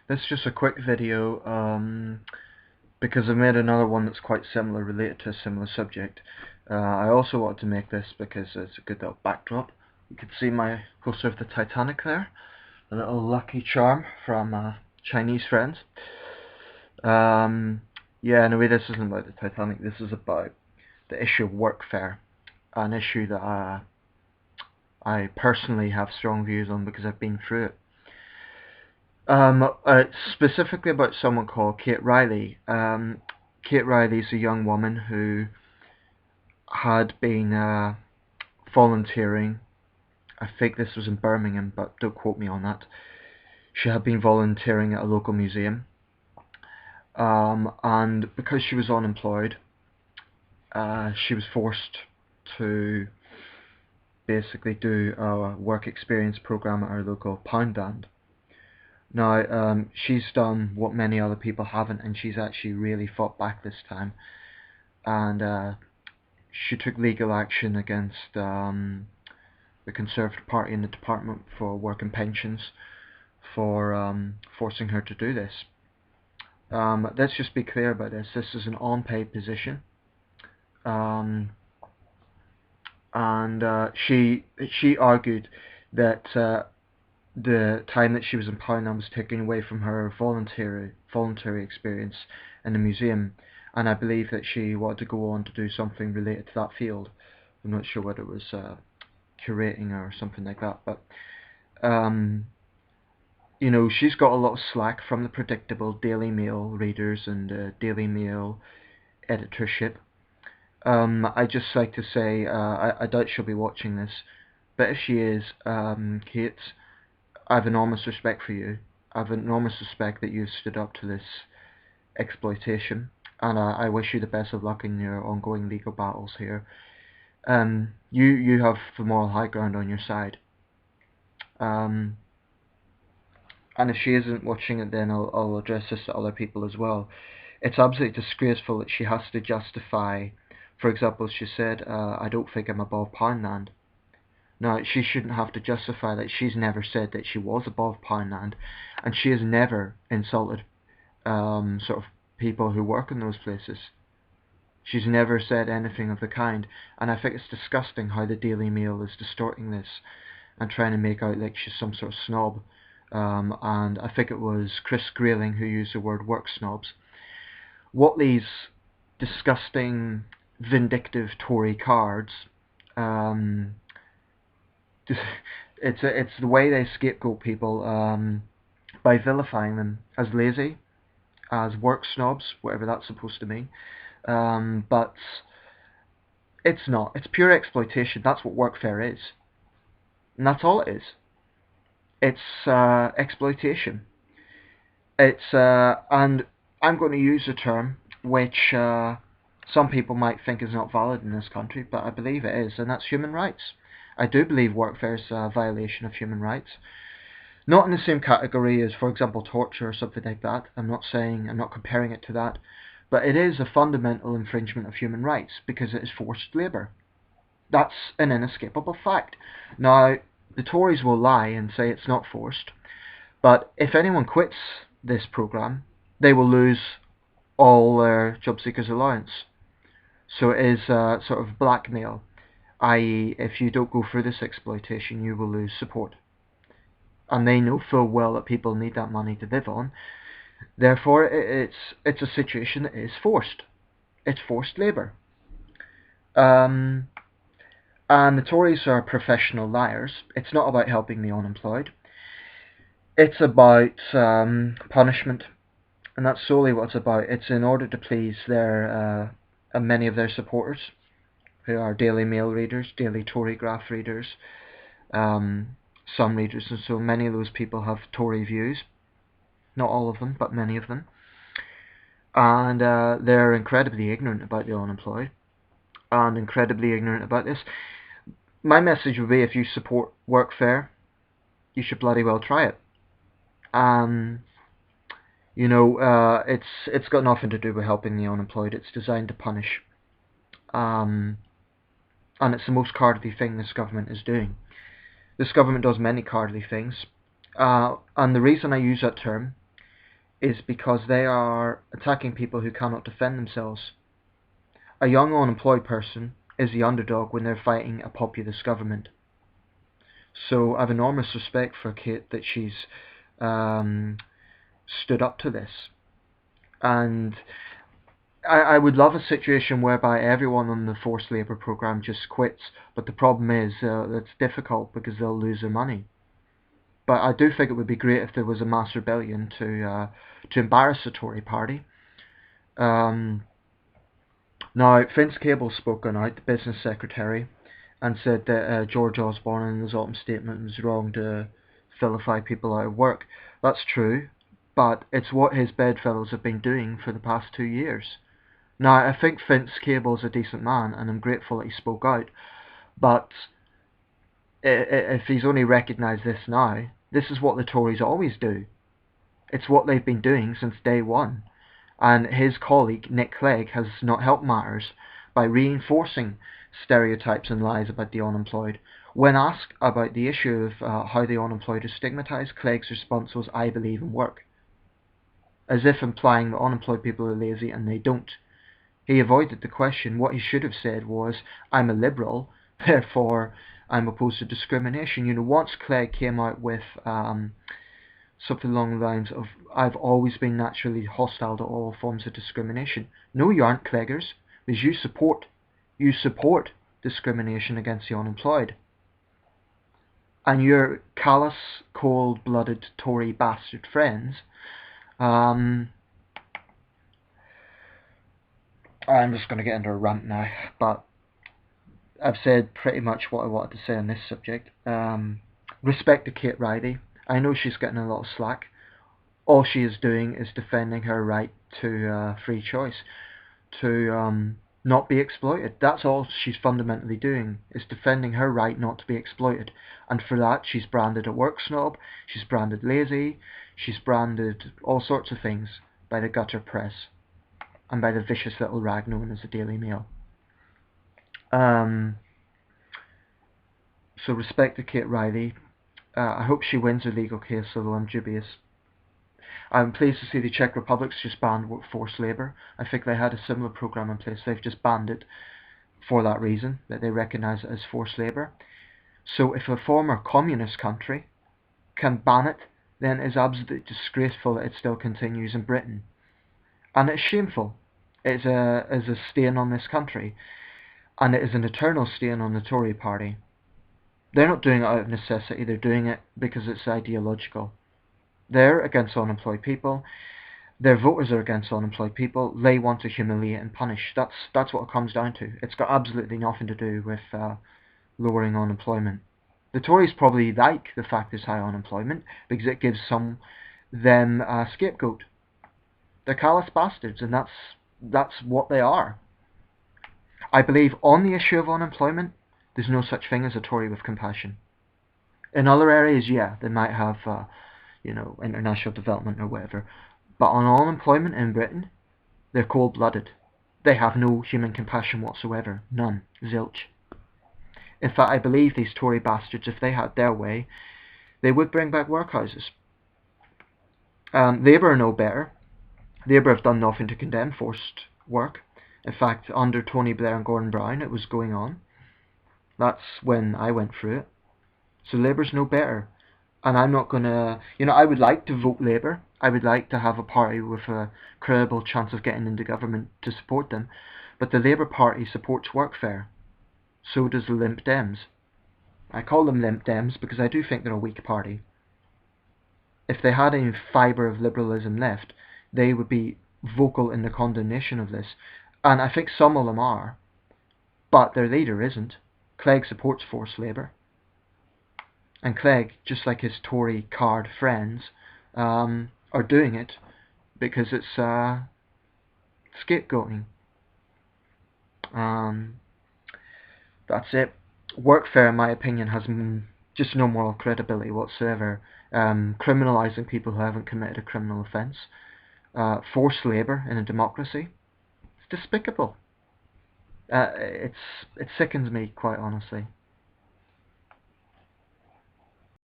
This is just a quick video because I made another one that's quite similar, related to a similar subject. I also wanted to make this because it's a good little backdrop. You can see my poster of the Titanic there, a little lucky charm from Chinese friends. Yeah, anyway, this isn't about the Titanic, this is about the issue of workfare, an issue that I personally have strong views on because I've been through it. It's specifically about someone called Cait Reilly. Cait Reilly is a young woman who had been volunteering. I think this was in Birmingham, but don't quote me on that. She had been volunteering at a local museum, and because she was unemployed, she was forced to basically do a work experience program at our local Poundland. Now, she's done what many other people haven't, and she's actually really fought back this time. And she took legal action against the Conservative Party and the Department for Work and Pensions for forcing her to do this. Let's just be clear about this. This is an unpaid position, and she argued that the time that she was in Poundland was taken away from her voluntary experience in the museum, and I believe that she wanted to go on to do something related to that field. I'm not sure whether it was curating or something like that, but you know, she's got a lot of slack from the predictable Daily Mail readers and Daily Mail editorship. I just like to say, I doubt she'll be watching this, but if she is, Cait, I have enormous respect for you. I have enormous respect that you stood up to this exploitation, and I wish you the best of luck in your ongoing legal battles here. You have the moral high ground on your side. And if she isn't watching it, then I'll address this to other people as well. It's absolutely disgraceful that she has to justify, for example, she said, I don't think I'm above Poundland. Now, she shouldn't have to justify that. She's never said that she was above Poundland, and she has never insulted sort of people who work in those places. She's never said anything of the kind, and I think it's disgusting how the Daily Mail is distorting this and trying to make out like she's some sort of snob. And I think it was Cait Reilly who used the word work snobs. What these disgusting, vindictive Tory cards, it's the way they scapegoat people by vilifying them as lazy, as work snobs, whatever that's supposed to mean. But it's not. It's pure exploitation. That's what workfare is, and that's all it is. It's exploitation. And I'm going to use a term which some people might think is not valid in this country, but I believe it is, and that's human rights. I do believe workfare is a violation of human rights. Not in the same category as, for example, torture or something like that. I'm not comparing it to that, but it is a fundamental infringement of human rights because it is forced labour. That's an inescapable fact. Now, the Tories will lie and say it's not forced, but if anyone quits this programme, they will lose all their job seekers allowance. So it is sort of blackmail, i.e. if you don't go through this exploitation, you will lose support. And they know full well that people need that money to live on. Therefore, it's a situation that is forced. It's forced labour. And the Tories are professional liars. It's not about helping the unemployed. It's about punishment, and that's solely what it's about. It's in order to please their many of their supporters, who are Daily Mail readers, Daily Tory Graph readers, some readers, and so many of those people have Tory views. Not all of them, but many of them. And they're incredibly ignorant about the unemployed, and incredibly ignorant about this. My message would be, if you support workfare, you should bloody well try it. You know, it's got nothing to do with helping the unemployed. It's designed to punish, and it's the most cowardly thing this government is doing. This government does many cowardly things, and the reason I use that term is because they are attacking people who cannot defend themselves. A young unemployed person is the underdog when they're fighting a populist government. So I have enormous respect for Cait that she's stood up to this. And I would love a situation whereby everyone on the forced labour programme just quits, but the problem is it's difficult because they'll lose their money. But I do think it would be great if there was a mass rebellion to embarrass the Tory party. Now, Vince Cable spoken out, the business secretary, and said that George Osborne in his autumn statement was wrong to vilify people out of work. That's true, but it's what his bedfellows have been doing for the past 2 years. Now, I think Vince Cable's a decent man, and I'm grateful that he spoke out, but if he's only recognised this now, this is what the Tories always do. It's what they've been doing since day one. And his colleague, Nick Clegg, has not helped matters by reinforcing stereotypes and lies about the unemployed. When asked about the issue of how the unemployed are stigmatised, Clegg's response was, "I believe in work," as if implying that unemployed people are lazy, and they don't. He avoided the question. What he should have said was, "I'm a liberal, therefore I'm opposed to discrimination." You know, once Clegg came out with something along the lines of, "I've always been naturally hostile to all forms of discrimination." No, you aren't, Cleggers, because you support discrimination against the unemployed. And your callous, cold-blooded Tory bastard friends, I'm just going to get into a rant now, but I've said pretty much what I wanted to say on this subject. Respect to Cait Reilly. I know she's getting a lot of slack. All she is doing is defending her right to free choice, to not be exploited. That's all she's fundamentally doing, is defending her right not to be exploited. And for that, she's branded a work snob, she's branded lazy, she's branded all sorts of things by the gutter press and by the vicious little rag known as the Daily Mail. So respect to Cait Reilly. I hope she wins her legal case, although I'm dubious. I'm pleased to see the Czech Republic's just banned forced labour. I think they had a similar programme in place. They've just banned it for that reason, that they recognise it as forced labour. So if a former communist country can ban it, then it's absolutely disgraceful that it still continues in Britain. And it's shameful. It's a stain on this country. And it is an eternal stain on the Tory party. They're not doing it out of necessity, they're doing it because it's ideological. They're against unemployed people. Their voters are against unemployed people. They want to humiliate and punish. That's what it comes down to. It's got absolutely nothing to do with lowering unemployment. The Tories probably like the fact there's high unemployment because it gives them a scapegoat. They're callous bastards, and that's what they are. I believe on the issue of unemployment, there's no such thing as a Tory with compassion. In other areas, yeah, they might have international development or whatever. But on unemployment in Britain, they're cold-blooded. They have no human compassion whatsoever. None. Zilch. In fact, I believe these Tory bastards, if they had their way, they would bring back workhouses. Labour are no better. Labour have done nothing to condemn forced work. In fact, under Tony Blair and Gordon Brown, it was going on. That's when I went through it. So Labour's no better. And I'm not going to, I would like to vote Labour. I would like to have a party with a credible chance of getting into government to support them. But the Labour Party supports Workfare. So does the Limp Dems. I call them Limp Dems because I do think they're a weak party. If they had any fibre of liberalism left, they would be vocal in the condemnation of this. And I think some of them are. But their leader isn't. Clegg supports forced labour. And Clegg, just like his Tory card friends, are doing it because it's scapegoating. That's it. Workfare, in my opinion, has just no moral credibility whatsoever. Criminalising people who haven't committed a criminal offence. Forced labour in a democracy. It's despicable. It sickens me, quite honestly.